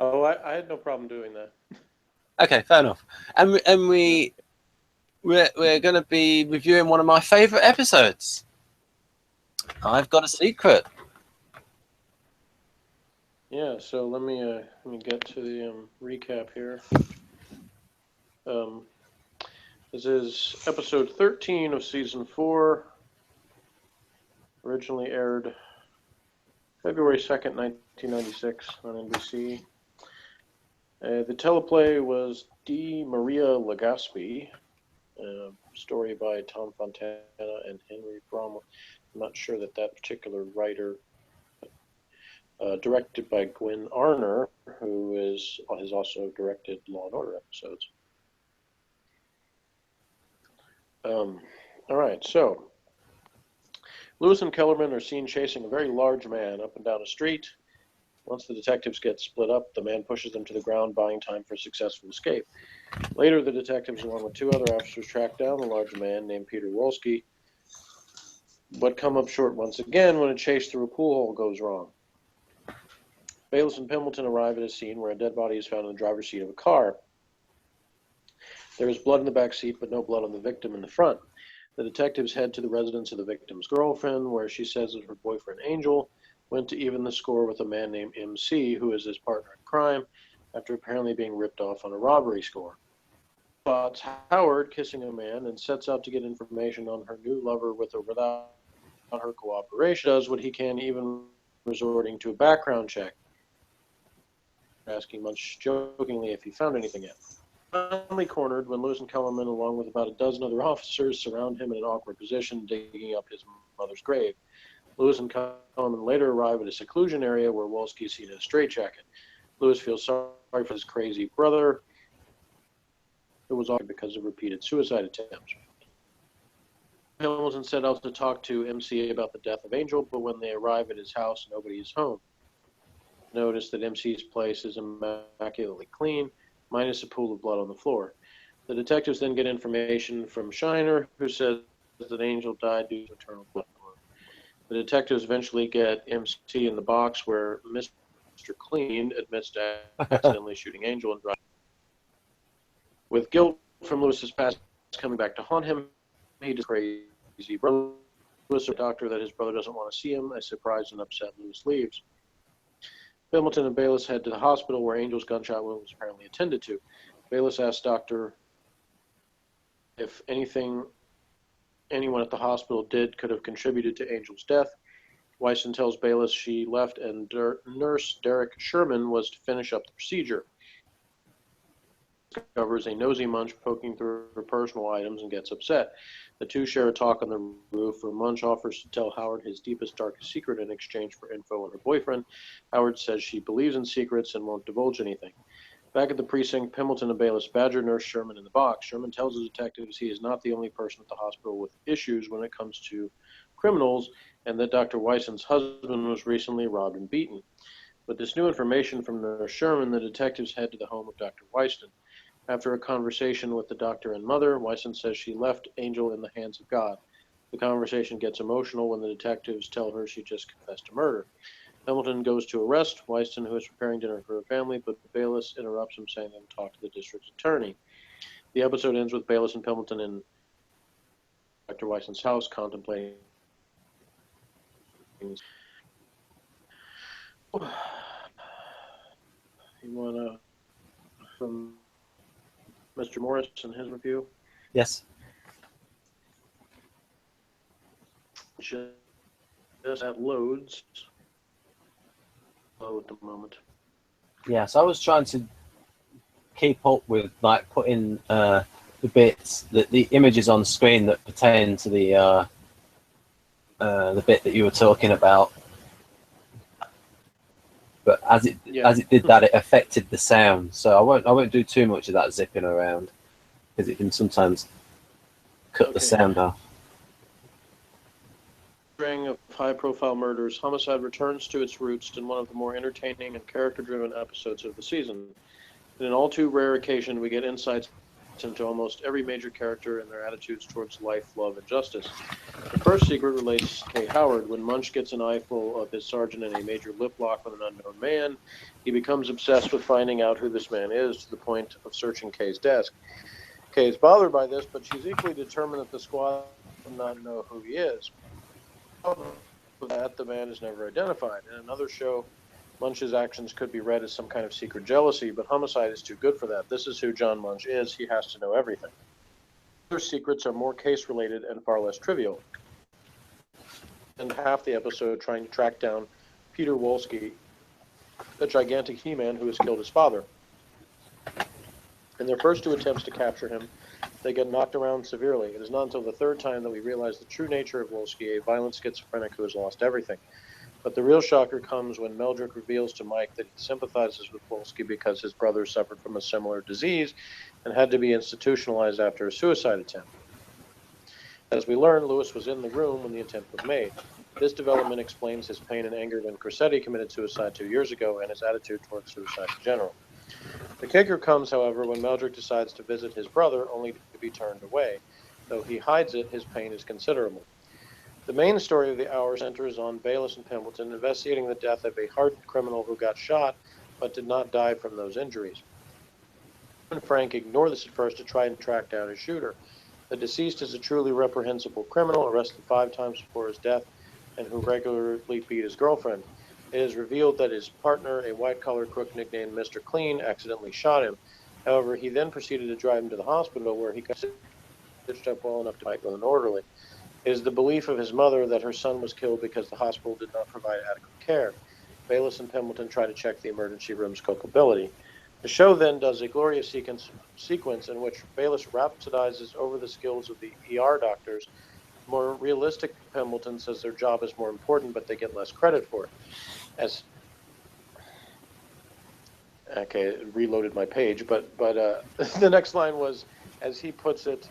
Oh, I had no problem doing that. Okay, fair enough. And we're going to be reviewing one of my favorite episodes. I've Got a Secret. Yeah, so let me get to the recap here. This is episode 13 of season 4. Originally aired February 2nd, 1996 on NBC. The teleplay was D. Maria Legaspi. Story by Tom Fontana and Henry Bromwell. I'm not sure that particular writer. Directed by Gwen Arner, who has also directed Law and Order episodes. All right, so Lewis and Kellerman are seen chasing a very large man up and down a street. Once the detectives get split up, the man pushes them to the ground, buying time for a successful escape. Later, the detectives, along with 2 other officers, track down the large man named Peter Wolski, but come up short once again when a chase through a pool hall goes wrong. Bayless and Pimbleton arrive at a scene where a dead body is found in the driver's seat of a car. There is blood in the back seat, but no blood on the victim in the front. The detectives head to the residence of the victim's girlfriend, where she says that her boyfriend Angel went to even the score with a man named MC, who is his partner in crime, after apparently being ripped off on a robbery score. Spots Howard kissing a man and sets out to get information on her new lover with or without her cooperation. Does what he can, even resorting to a background check, asking much jokingly if he found anything yet. Finally cornered when Lewis and Kellerman, along with about a dozen other officers, surround him in an awkward position, digging up his mother's grave. Lewis and Kellerman later arrive at a seclusion area where Wolski is seen in a straitjacket. Lewis feels sorry for his crazy brother, who was off because of repeated suicide attempts. Hamilton set out to talk to MC about the death of Angel, but when they arrive at his house, nobody is home. Notice that MC's place is immaculately clean, minus a pool of blood on the floor. The detectives then get information from Shiner, who says that Angel died due to internal blood. The detectives eventually get MC in the box where Mr. Clean admits to accidentally shooting Angel and driving. With guilt from Lewis's past coming back to haunt him, he does crazy brother. Lewis a doctor that his brother doesn't want to see him. As surprised and upset, Lewis leaves. Pimbleton and Bayless head to the hospital where Angel's gunshot wound was apparently attended to. Bayless asks Doctor if anyone at the hospital did could have contributed to Angel's death. Weisson tells Bayless she left and nurse Derek Sherman was to finish up the procedure. Discovers a nosy Munch poking through her personal items and gets upset. The two share a talk on the roof where Munch offers to tell Howard his deepest, darkest secret in exchange for info on her boyfriend. Howard says she believes in secrets and won't divulge anything. Back at the precinct, Pimbleton and Bayless badger nurse Sherman in the box. Sherman tells the detectives he is not the only person at the hospital with issues when it comes to criminals, and that Dr. Weisson's husband was recently robbed and beaten. With this new information from nurse Sherman, the detectives head to the home of Dr. Weisson. After a conversation with the doctor and mother, Weisson says she left Angel in the hands of God. The conversation gets emotional when the detectives tell her she just confessed to murder. Hamilton goes to arrest Weisson, who is preparing dinner for her family, but Bayless interrupts him, saying they'll talk to the district attorney. The episode ends with Bayless and Pimbleton in Dr. Weisson's house contemplating. You want to, from Mr. Morris and his review? Yes. Just that loads. Low at the moment. Yeah, so I was trying to keep up with like putting the bits, the images on screen that pertain to the bit that you were talking about. But as it did that, it affected the sound. So I won't do too much of that zipping around because it can sometimes cut the sound off. String of high-profile murders, Homicide returns to its roots in one of the more entertaining and character-driven episodes of the season. In an all-too-rare occasion, we get insights to almost every major character and their attitudes towards life, love, and justice. The first secret relates to Kay Howard. When Munch gets an eyeful of his sergeant in a major lip lock with an unknown man, he becomes obsessed with finding out who this man is, to the point of searching Kay's desk. Kay is bothered by this, but she's equally determined that the squad does not know who he is. That the man is never identified. In another show, Munch's actions could be read as some kind of secret jealousy, but Homicide is too good for that. This is who John Munch is. He has to know everything. Other secrets are more case-related and far less trivial. And half the episode trying to track down Peter Wolski, a gigantic He-Man who has killed his father. In their first two attempts to capture him, they get knocked around severely. It is not until the third time that we realize the true nature of Wolski, a violent schizophrenic who has lost everything. But the real shocker comes when Meldrick reveals to Mike that he sympathizes with Wolski because his brother suffered from a similar disease and had to be institutionalized after a suicide attempt. As we learn, Lewis was in the room when the attempt was made. This development explains his pain and anger when Corsetti committed suicide 2 years ago and his attitude towards suicide in general. The kicker comes, however, when Meldrick decides to visit his brother, only to be turned away. Though he hides it, his pain is considerable. The main story of the hour centers on Bayless and Pimbleton investigating the death of a hardened criminal who got shot but did not die from those injuries. Frank ignore this at first to try and track down his shooter. The deceased is a truly reprehensible criminal arrested 5 times before his death and who regularly beat his girlfriend. It is revealed that his partner, a white-collar crook nicknamed Mr. Clean, accidentally shot him. However, he then proceeded to drive him to the hospital where he got stitched up well enough to fight with an orderly. It is the belief of his mother that her son was killed because the hospital did not provide adequate care. Bayless and Pimbleton try to check the emergency room's culpability. The show then does a glorious sequence in which Bayless rhapsodizes over the skills of the ER doctors. More realistic Pimbleton says their job is more important, but they get less credit for it. Okay, it reloaded my page, but the next line was, as he puts it,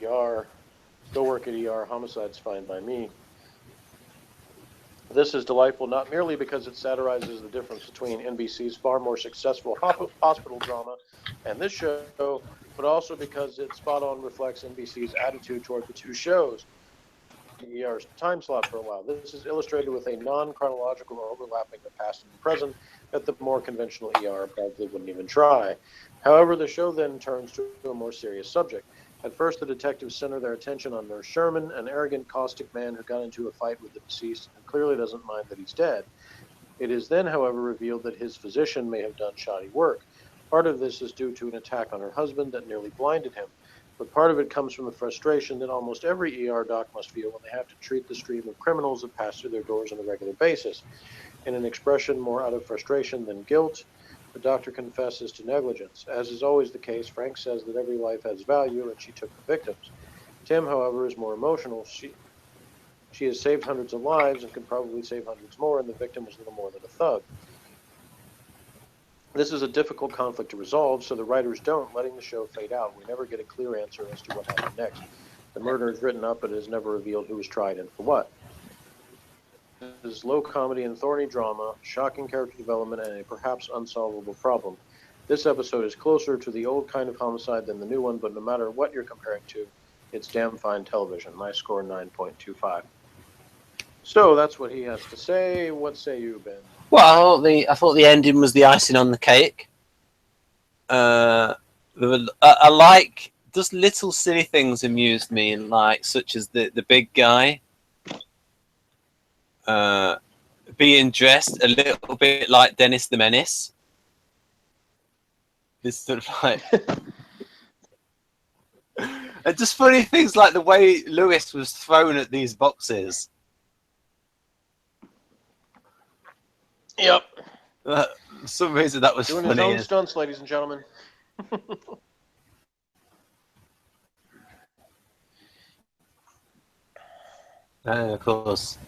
ER, go work at ER, homicide's fine by me. This is delightful not merely because it satirizes the difference between NBC's far more successful hospital drama and this show, but also because it spot-on reflects NBC's attitude toward the two shows. ER's time slot for a while. This is illustrated with a non-chronological overlapping of past and present that the more conventional ER probably wouldn't even try. However, the show then turns to a more serious subject. At first, the detectives center their attention on Nurse Sherman, an arrogant, caustic man who got into a fight with the deceased and clearly doesn't mind that he's dead. It is then, however, revealed that his physician may have done shoddy work. Part of this is due to an attack on her husband that nearly blinded him, but part of it comes from the frustration that almost every ER doc must feel when they have to treat the stream of criminals that pass through their doors on a regular basis. In an expression more out of frustration than guilt, the doctor confesses to negligence. As is always the case, Frank says that every life has value and she took the victims. Tim, however, is more emotional. She has saved hundreds of lives and can probably save hundreds more, and the victim was little more than a thug. This is a difficult conflict to resolve, so the writers don't, letting the show fade out. We never get a clear answer as to what happened next. The murder is written up, but it is never revealed who was tried and for what. It is low comedy and thorny drama, shocking character development, and a perhaps unsolvable problem. This episode is closer to the old kind of Homicide than the new one, but no matter what you're comparing to, it's damn fine television. My score, 9.25. So that's what he has to say. What say you, Ben? Well, I thought the ending was the icing on the cake. I like just little silly things amused me, like such as the big guy being dressed a little bit like Dennis the Menace. This sort of like, and just funny things like the way Lewis was thrown at these boxes. Yep. For some reason that was doing funny. His own stunts, ladies and gentlemen. Of course.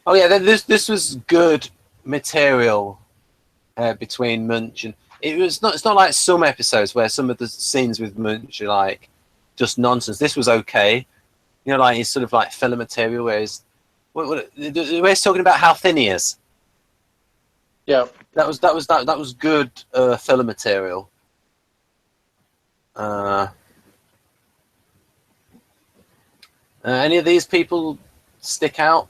Oh yeah, this was good material between Munch and it's not like some episodes where some of the scenes with Munch are like just nonsense. This was okay. You know, like he's sort of like filler material where he's talking about how thin he is. Yeah. That was good filler material. Any of these people stick out?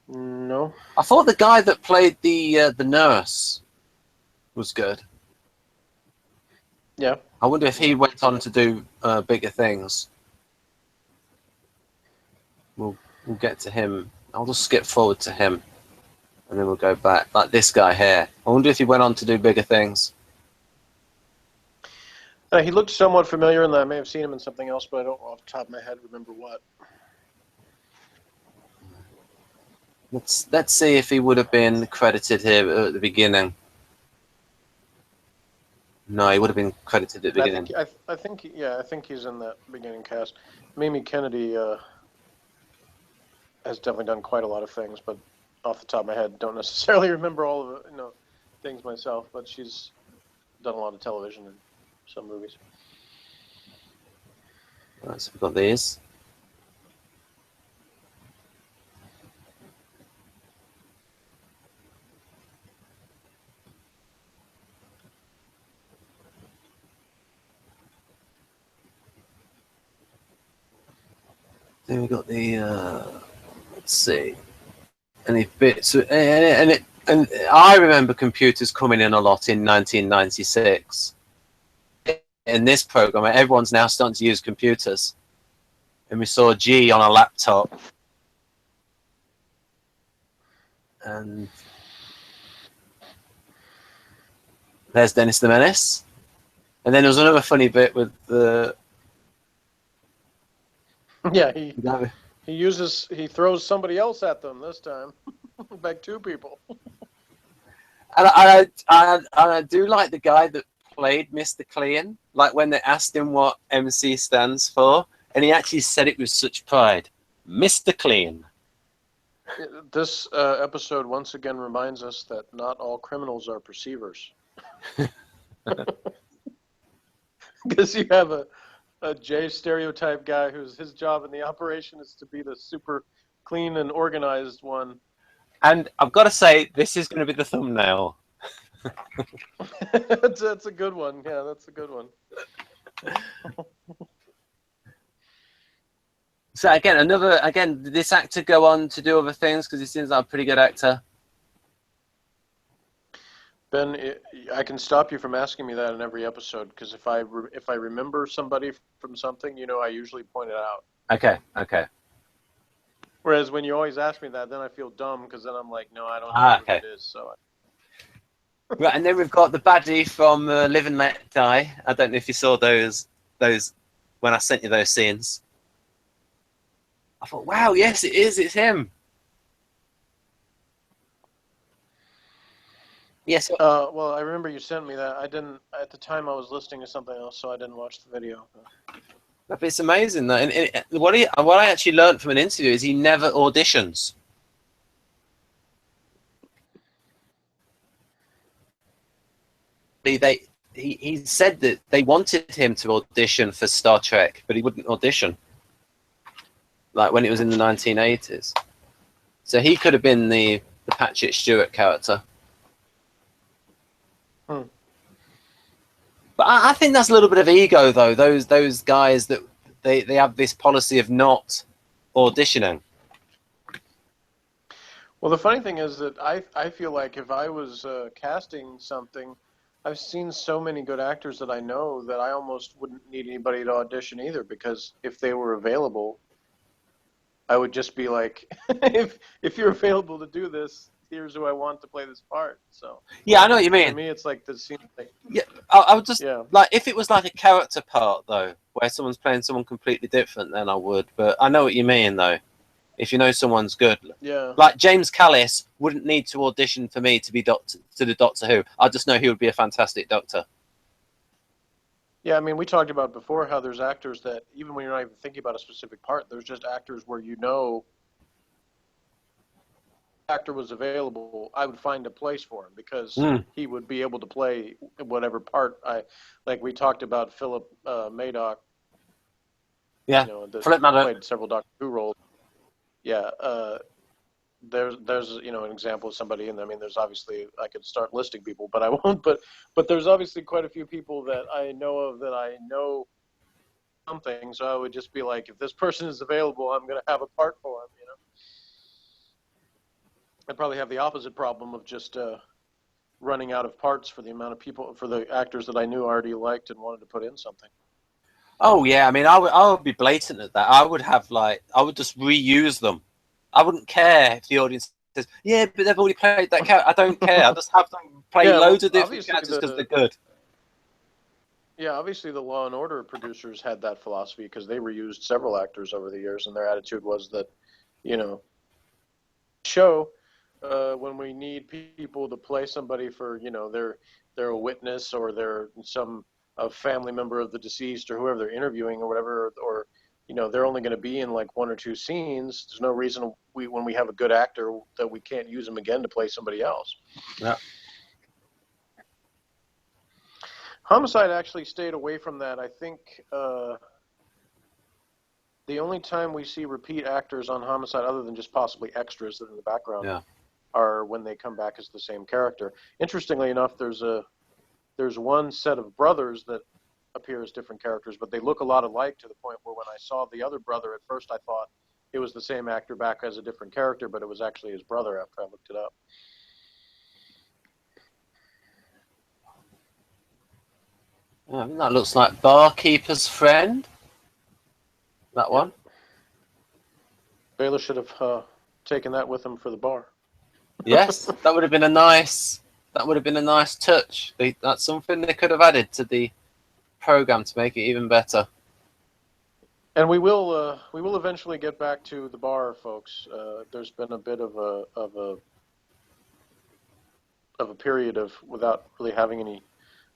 No. I thought the guy that played the nurse was good. Yeah. I wonder if he went on to do bigger things. We'll get to him. I'll just skip forward to him, and then we'll go back. Like this guy here. I wonder if he went on to do bigger things. He looked somewhat familiar, and I may have seen him in something else, but I don't off the top of my head remember what. Let's see if he would have been credited here at the beginning. No, he would have been credited at the beginning. I think he's in that beginning cast. Mimi Kennedy has definitely done quite a lot of things, but off the top of my head, don't necessarily remember all of it, things myself. But she's done a lot of television and some movies. Right, so we've got these. Then we got the let's see, any bits, and I remember computers coming in a lot in 1996. In this program, everyone's now starting to use computers, and we saw G on a laptop, and there's Dennis the Menace, and then there was another funny bit with the. Yeah, he throws somebody else at them this time. Like two people. And I do like the guy that played Mr. Clean, like when they asked him what MC stands for, and he actually said it with such pride, Mr. Clean. This episode once again reminds us that not all criminals are perceivers. Because you have a J stereotype guy whose his job in the operation is to be the super clean and organized one. And I've got to say, this is going to be the thumbnail. That's a good one. Yeah, that's a good one. So again, did this actor go on to do other things? Because he seems like a pretty good actor. Ben, I can stop you from asking me that in every episode, because if I remember somebody from something, I usually point it out. Okay. Whereas when you always ask me that, then I feel dumb, because then I'm like, no, I don't know who it is. So. Right, and then we've got the baddie from Live and Let Die. I don't know if you saw those when I sent you those scenes. I thought, wow, yes, it is. It's him. Yes. Well, I remember you sent me that. I didn't at the time. I was listening to something else, so I didn't watch the video. But it's amazing though. And what I actually learned from an interview is he never auditions. He said that they wanted him to audition for Star Trek, but he wouldn't audition. Like when it was in the 1980s. So he could have been the Patrick Stewart character. But I think that's a little bit of ego, though. Those guys that they have this policy of not auditioning. Well, the funny thing is that I feel like if I was casting something, I've seen so many good actors that I know that I almost wouldn't need anybody to audition either, because if they were available, I would just be like, if you're available to do this, here's who I want to play this part. So yeah, I know what you mean. For me, it's like the scene thing. Yeah, I would just like if it was like a character part though, where someone's playing someone completely different, then I would. But I know what you mean though. If you know someone's good, like James Callis wouldn't need to audition for me to be the Doctor Who. I just know he would be a fantastic Doctor. Yeah, I mean, we talked about before how there's actors that even when you're not even thinking about a specific part, there's just actors where actor was available, I would find a place for him because he would be able to play whatever part like we talked about Philip Madoc. Yeah, Philip Madoc played several Doctor Who roles. Yeah, there's an example of somebody, and I mean, there's obviously, I could start listing people, but I won't. But there's obviously quite a few people that I know of that I know something. So I would just be like, if this person is available, I'm going to have a part for him. I'd probably have the opposite problem of just running out of parts for the amount of people, for the actors that I knew already liked and wanted to put in something. Oh yeah, I mean, I would be blatant at that. I would just reuse them. I wouldn't care if the audience says, "Yeah, but they've already played that character." I don't care. I'll just have them play loads of different characters because they're good. Yeah, obviously the Law and Order producers had that philosophy because they reused several actors over the years, and their attitude was that, show when we need people to play somebody for, they're a witness or they're a family member of the deceased or whoever they're interviewing or whatever, or they're only going to be in like one or two scenes. There's no reason when we have a good actor that we can't use them again to play somebody else. Yeah. Homicide actually stayed away from that. I think the only time we see repeat actors on Homicide, other than just possibly extras that are in the background, are when they come back as the same character. Interestingly enough, there's one set of brothers that appear as different characters, but they look a lot alike to the point where when I saw the other brother, at first I thought it was the same actor back as a different character, but it was actually his brother after I looked it up. That looks like Barkeeper's Friend. That one. Baylor should have taken that with him for the bar. Yes, that would have been a nice. That would have been a nice touch. That's something they could have added to the program to make it even better. And we will eventually get back to the bar, folks. There's been a bit of a period of without really having any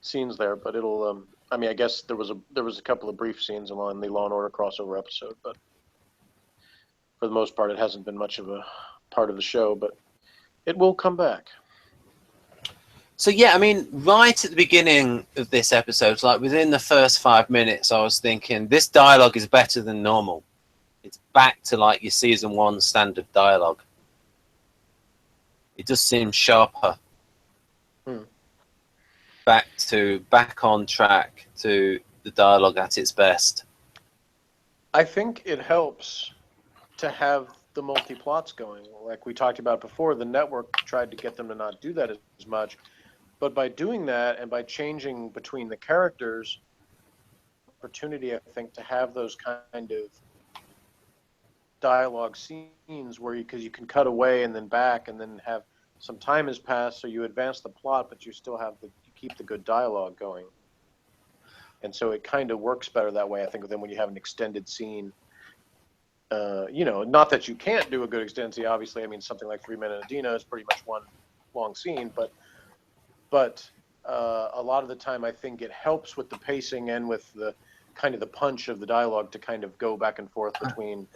scenes there, but it'll. I mean, I guess there was a couple of brief scenes along the Law and Order crossover episode, but for the most part, it hasn't been much of a part of the show. But it will come back. So yeah, I mean, right at the beginning of this episode, like within the first 5 minutes, I was thinking this dialogue is better than normal. It's back to like your season 1 standard dialogue. It just seems sharper. Back on track to the dialogue at its best. I think it helps to have the multi-plots going. Like we talked about before, the network tried to get them to not do that as much. But by doing that and by changing between the characters, opportunity, I think, to have those kind of dialogue scenes where because you can cut away and then back and then have some time has passed, so you advance the plot, but you still have you keep the good dialogue going. And so it kind of works better that way, I think, than when you have an extended scene. Not that you can't do a good extended scene, obviously. I mean, something like 3 Men and Adina is pretty much one long scene, but a lot of the time I think it helps with the pacing and with the kind of the punch of the dialogue to kind of go back and forth between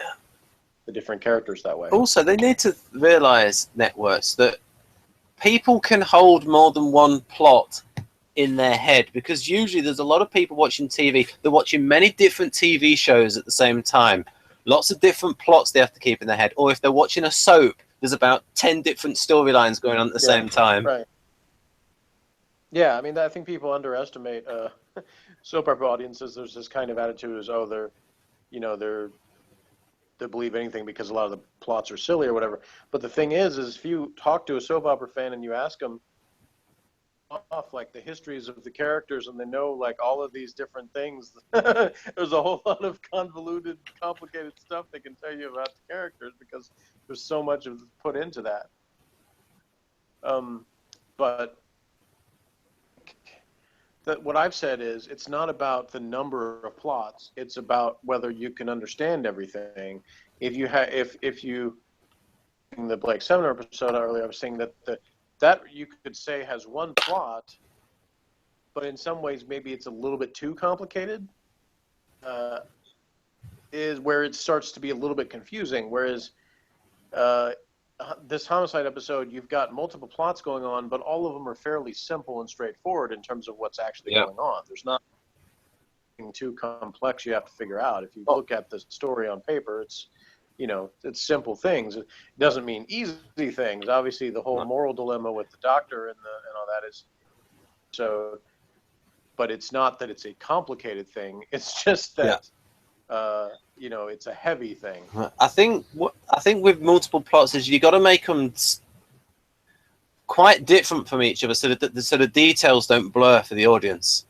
the different characters that way. Also, they need to realize, networks, that people can hold more than one plot in their head, because usually there's a lot of people watching TV. They're watching many different TV shows at the same time. Lots of different plots they have to keep in their head. Or if they're watching a soap, there's about 10 different storylines going on at the same time. Right. Yeah, I mean, I think people underestimate soap opera audiences. There's this kind of attitude as, they believe anything because a lot of the plots are silly or whatever. But the thing is if you talk to a soap opera fan and you ask them off like the histories of the characters and they know like all of these different things, there's a whole lot of convoluted, complicated stuff they can tell you about the characters because there's so much of put into that. But what I've said is it's not about the number of plots. It's about whether you can understand everything. If you in the Blake Sumner episode earlier, I was saying that you could say has one plot, but in some ways maybe it's a little bit too complicated. Is where it starts to be a little bit confusing. Whereas this Homicide episode, you've got multiple plots going on, but all of them are fairly simple and straightforward in terms of what's actually going on. There's not anything too complex you have to figure out. If you look at the story on paper, it's it's simple things. It doesn't mean easy things. Obviously, the whole moral dilemma with the doctor and all that is so. But it's not that it's a complicated thing. It's just that it's a heavy thing. I think with multiple plots is you got to make them quite different from each other, so that the details don't blur for the audience.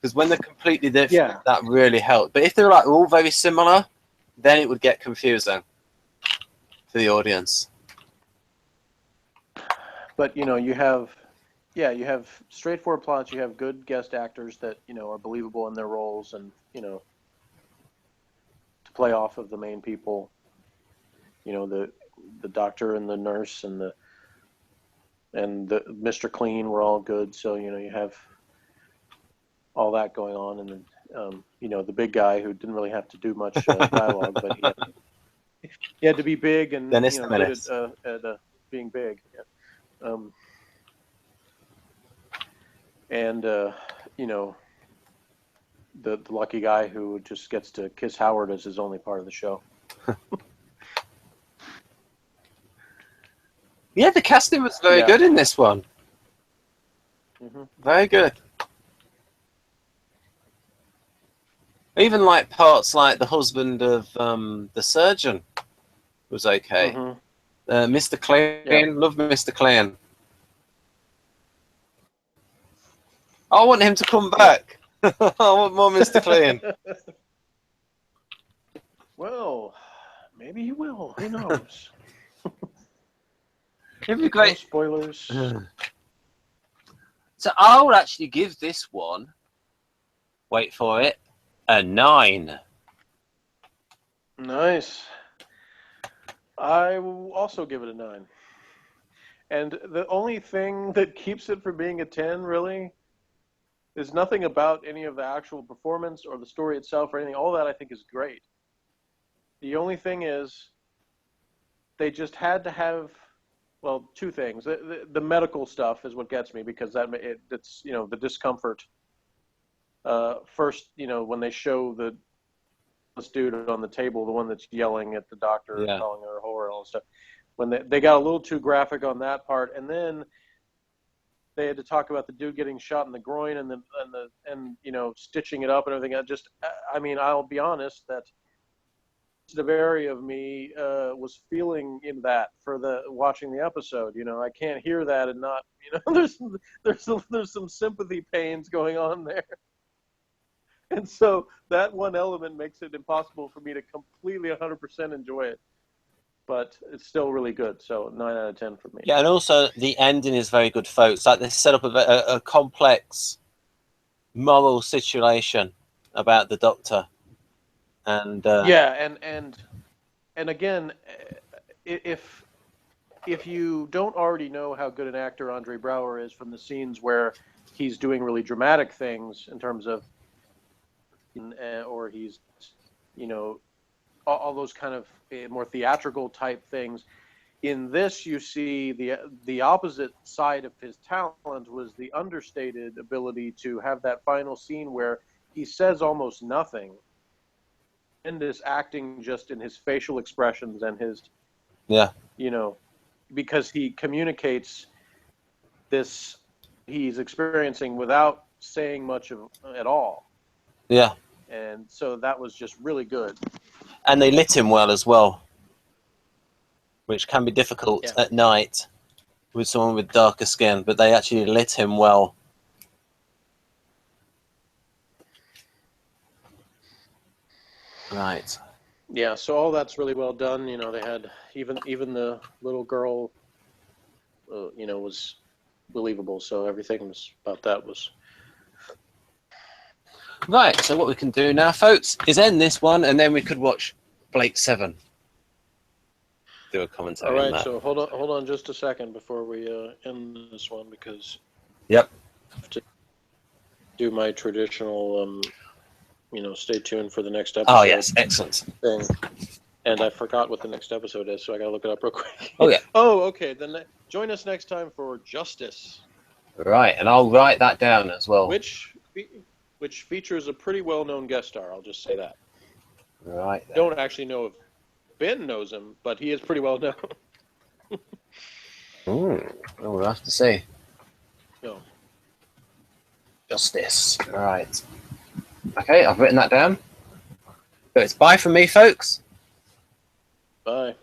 Because when they're completely different, that really helps. But if they're like all very similar, then it would get confusing for the audience. But you have straightforward plots. You have good guest actors that are believable in their roles, and to play off of the main people. The doctor and the nurse and the Mr. Clean were all good. So you have all that going on, and then the big guy who didn't really have to do much dialogue, but he had to be big and good at being big. Yeah. And the lucky guy who just gets to kiss Howard as his only part of the show. Yeah, the casting was very good in this one. Mm-hmm. Very good. Even like parts like the husband of the surgeon was okay. Mm-hmm. Mr. Clean, love Mr. Clean. I want him to come back. I want more Mr. Clean. Well, maybe he will. Who knows? It'd be great. No spoilers. So I would actually give this one, wait for it, a 9. Nice. I will also give it a 9. And the only thing that keeps it from being a 10, really, is nothing about any of the actual performance or the story itself or anything. All that I think is great. The only thing is they just had to have, well, two things. The medical stuff is what gets me, because it's the discomfort. First, when they show this dude on the table, the one that's yelling at the doctor and calling her a whore and all this stuff, when they got a little too graphic on that part, and then they had to talk about the dude getting shot in the groin and stitching it up and everything. I'll be honest, that the area of me was feeling in that for watching the episode. I can't hear that and not, there's some sympathy pains going on there. And so that one element makes it impossible for me to completely 100% enjoy it. But it's still really good. So 9 out of 10 for me. Yeah, and also the ending is very good, folks. Like they set up a complex moral situation about the doctor. And and again, if you don't already know how good an actor Andre Braugher is from the scenes where he's doing really dramatic things in terms of, or he's, all those kind of more theatrical type things. In this, you see the opposite side of his talent was the understated ability to have that final scene where he says almost nothing. And this acting just in his facial expressions and his, because he communicates this he's experiencing without saying much at all. Yeah. And so that was just really good. And they lit him well as well, which can be difficult at night with someone with darker skin, but they actually lit him well. Right. Yeah, so all that's really well done. They had even the little girl, was believable. So everything was about that was. Right, so what we can do now, folks, is end this one, and then we could watch Blake 7. Do a commentary on that. All right, so hold on just a second before we end this one, because I have to do my traditional, stay tuned for the next episode. Oh, yes, excellent. Thing. And I forgot what the next episode is, so I got to look it up real quick. Oh, yeah. Oh, okay, then join us next time for Justice. Right, and I'll write that down as well. Which features a pretty well-known guest star. I'll just say that. Right. Don't actually know if Ben knows him, but he is pretty well known. We'll have to see. No. Justice. All right. Okay, I've written that down. So it's bye from me, folks. Bye.